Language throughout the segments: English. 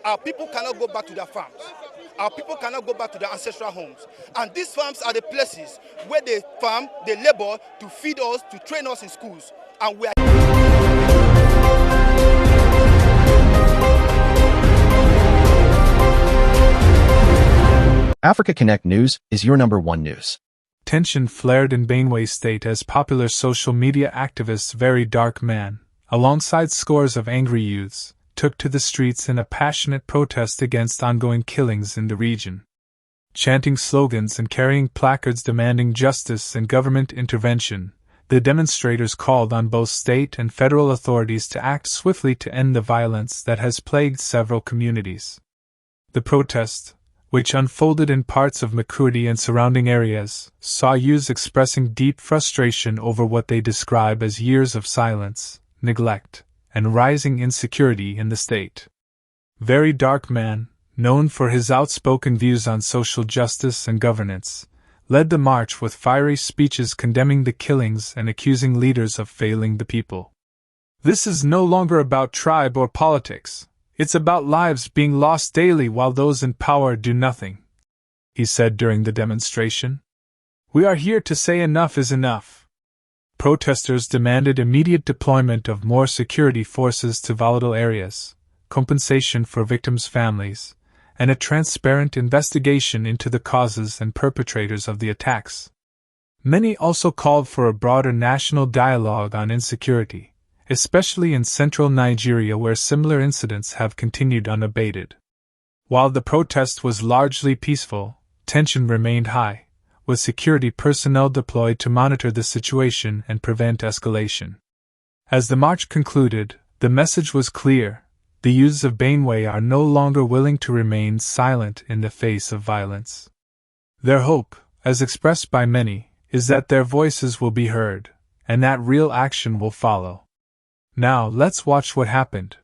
Our people cannot go back to their farms. Our people cannot go back to their ancestral homes. And these farms are the places where they farm, they labor to feed us, to train us in schools. And we are... Africa Connect News is your #1 news. Tension flared in Benue State as popular social media activist Very Dark Man, alongside scores of angry youths, took to the streets in a passionate protest against ongoing killings in the region. Chanting slogans and carrying placards demanding justice and government intervention, the demonstrators called on both state and federal authorities to act swiftly to end the violence that has plagued several communities. The protest, which unfolded in parts of Makurdi and surrounding areas, saw youths expressing deep frustration over what they describe as years of silence, neglect, and rising insecurity in the state. Very Dark Man, known for his outspoken views on social justice and governance, led the march with fiery speeches condemning the killings and accusing leaders of failing the people. "This is no longer about tribe or politics. It's about lives being lost daily while those in power do nothing," he said during the demonstration. "We are here to say enough is enough." Protesters demanded immediate deployment of more security forces to volatile areas, compensation for victims' families, and a transparent investigation into the causes and perpetrators of the attacks. Many also called for a broader national dialogue on insecurity, especially in central Nigeria where similar incidents have continued unabated. While the protest was largely peaceful, tension remained high, with security personnel deployed to monitor the situation and prevent escalation. As the march concluded, the message was clear: the youths of Benue are no longer willing to remain silent in the face of violence. Their hope, as expressed by many, is that their voices will be heard, and that real action will follow. Now, let's watch what happened.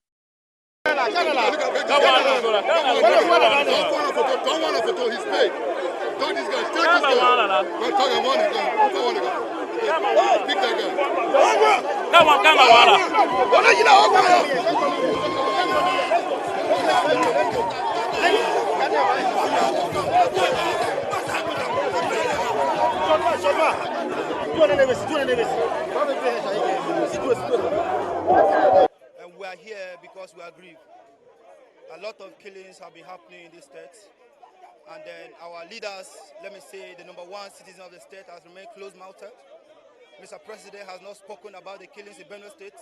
And we are here because we are grieved. A lot of killings have been happening in this state. And then our leaders, let me say the #1 citizen of the state, has remained closed-mouthed. Mr. President has not spoken about the killings in Benue State.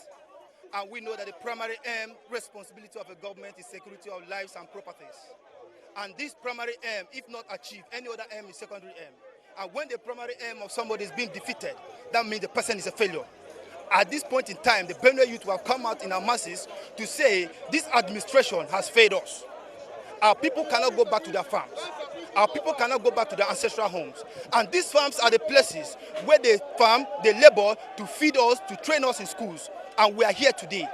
And we know that the primary aim, responsibility of a government is security of lives and properties. And this primary aim, if not achieved, any other aim is secondary aim. And when the primary aim of somebody is being defeated, that means the person is a failure. At this point in time, the Benue youth will have come out in our masses to say this administration has failed us. Our people cannot go back to their farms. Our people cannot go back to their ancestral homes. And these farms are the places where they farm, they labor to feed us, to train us in schools. And we are here today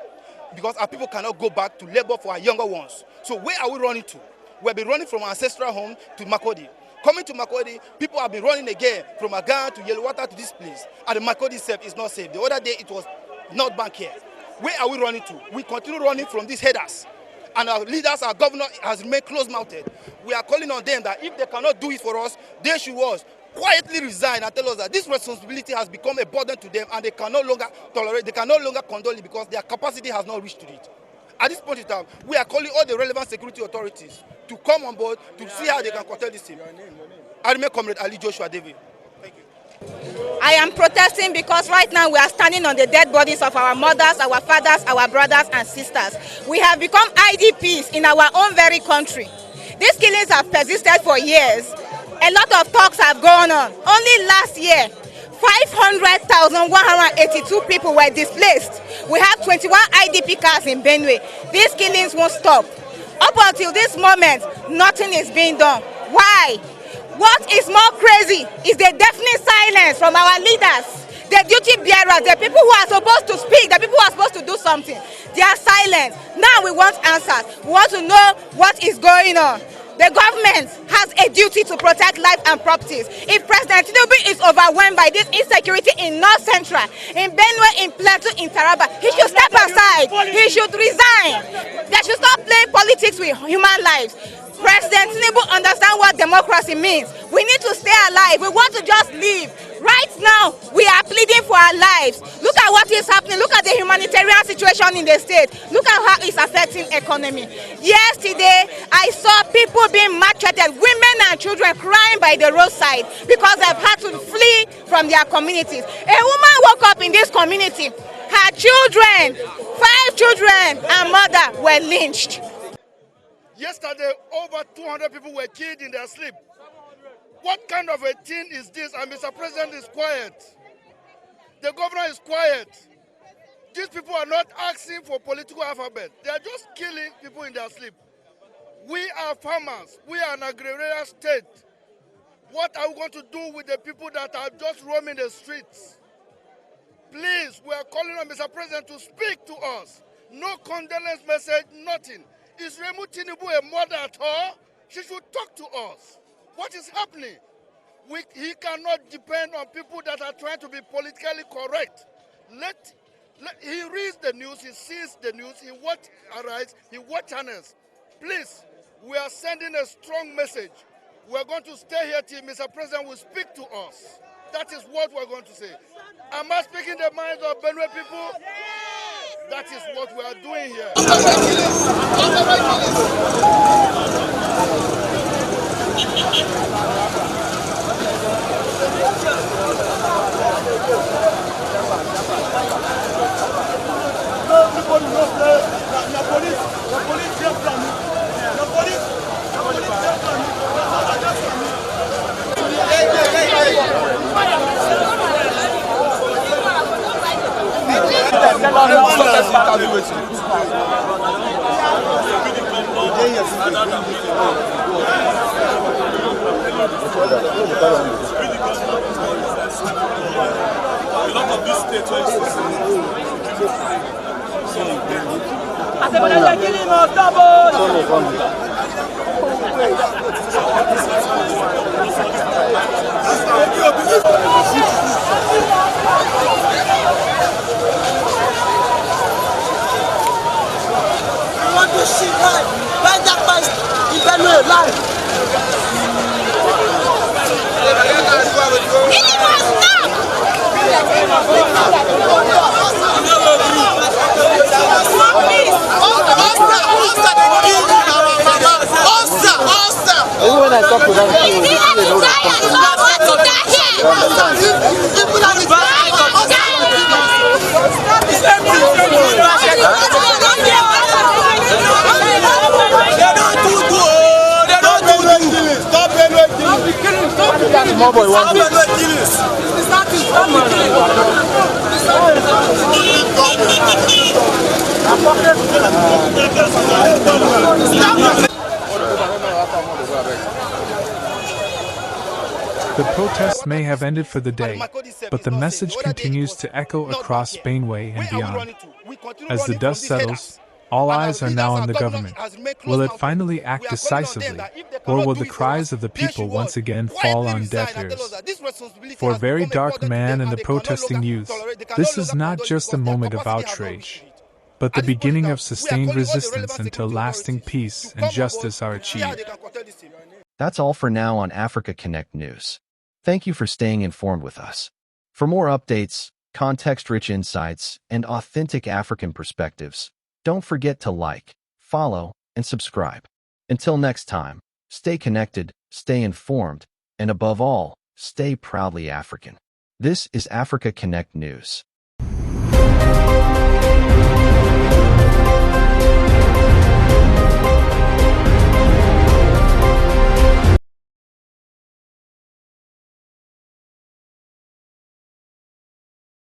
because our people cannot go back to labor for our younger ones. So where are we running to? We'll be running from our ancestral home to Makurdi. Coming to Makurdi, people have been running again from Agan to Yellowwater to this place. And the Makurdi itself is not safe. The other day it was not back here. Where are we running to? We continue running from these headers. And our leaders, our governor has remained close-mouthed. We are calling on them that if they cannot do it for us, they should quietly resign and tell us that this responsibility has become a burden to them and they can no longer tolerate, they can no longer condole it because their capacity has not reached to it. At this point in time, we are calling all the relevant security authorities to come on board to see how they can curtail this thing. I remain Comrade Ali Joshua David. Thank you. I am protesting because right now we are standing on the dead bodies of our mothers, our fathers, our brothers and sisters. We have become IDPs in our own very country. These killings have persisted for years. A lot of talks have gone on. Only last year, 500,182 people were displaced. We have 21 IDP camps in Benue. These killings won't stop. Up until this moment, nothing is being done. Why? What is more crazy is the deafening silence from our leaders, the duty bearers, the people who are supposed to speak, the people who are supposed to do something. They are silent. Now we want answers. We want to know what is going on. The government has a duty to protect life and properties. If President Tinubu is overwhelmed by this insecurity in North Central, in Benue, in Plateau, in Taraba, he should step aside. He should resign. They should stop playing politics with human lives. President Tinubu understands what democracy means. We need to stay alive. We want to just live. Right now, we are pleading for our lives. Look at what is happening. Look at the humanitarian situation in the state. Look at how it's affecting economy. Yesterday, I saw people being maltreated, women and children crying by the roadside because they've had to flee from their communities. A woman woke up in this community. Her children, 5 children and mother were lynched. Yesterday, over 200 people were killed in their sleep. What kind of a thing is this? And Mr. President is quiet. The governor is quiet. These people are not asking for political alphabet. They are just killing people in their sleep. We are farmers. We are an agrarian state. What are we going to do with the people that are just roaming the streets? Please, we are calling on Mr. President to speak to us. No condolence message, nothing. Is Remu Tinubu a mother at all? She should talk to us. What is happening? He cannot depend on people that are trying to be politically correct. He reads the news, he sees the news, he watches Arise, he watches channels. Please, we are sending a strong message. We are going to stay here till Mr. President will speak to us. That is what we are going to say. Am I speaking the minds of Benue people? That is what we are doing here. When I talk to them, they know small boy one day. The protests may have ended for the day, but the message continues to echo across Benue and beyond. As the dust settles, all eyes are now on the government. Will it finally act decisively, or will the cries of the people once again fall on deaf ears? For a very dark man and the protesting youth, this is not just a moment of outrage, but the beginning of sustained resistance until lasting peace and justice are achieved. That's all for now on Africa Connect News. Thank you for staying informed with us. For more updates, context-rich insights, and authentic African perspectives, don't forget to like, follow, and subscribe. Until next time, stay connected, stay informed, and above all, stay proudly African. This is Africa Connect News.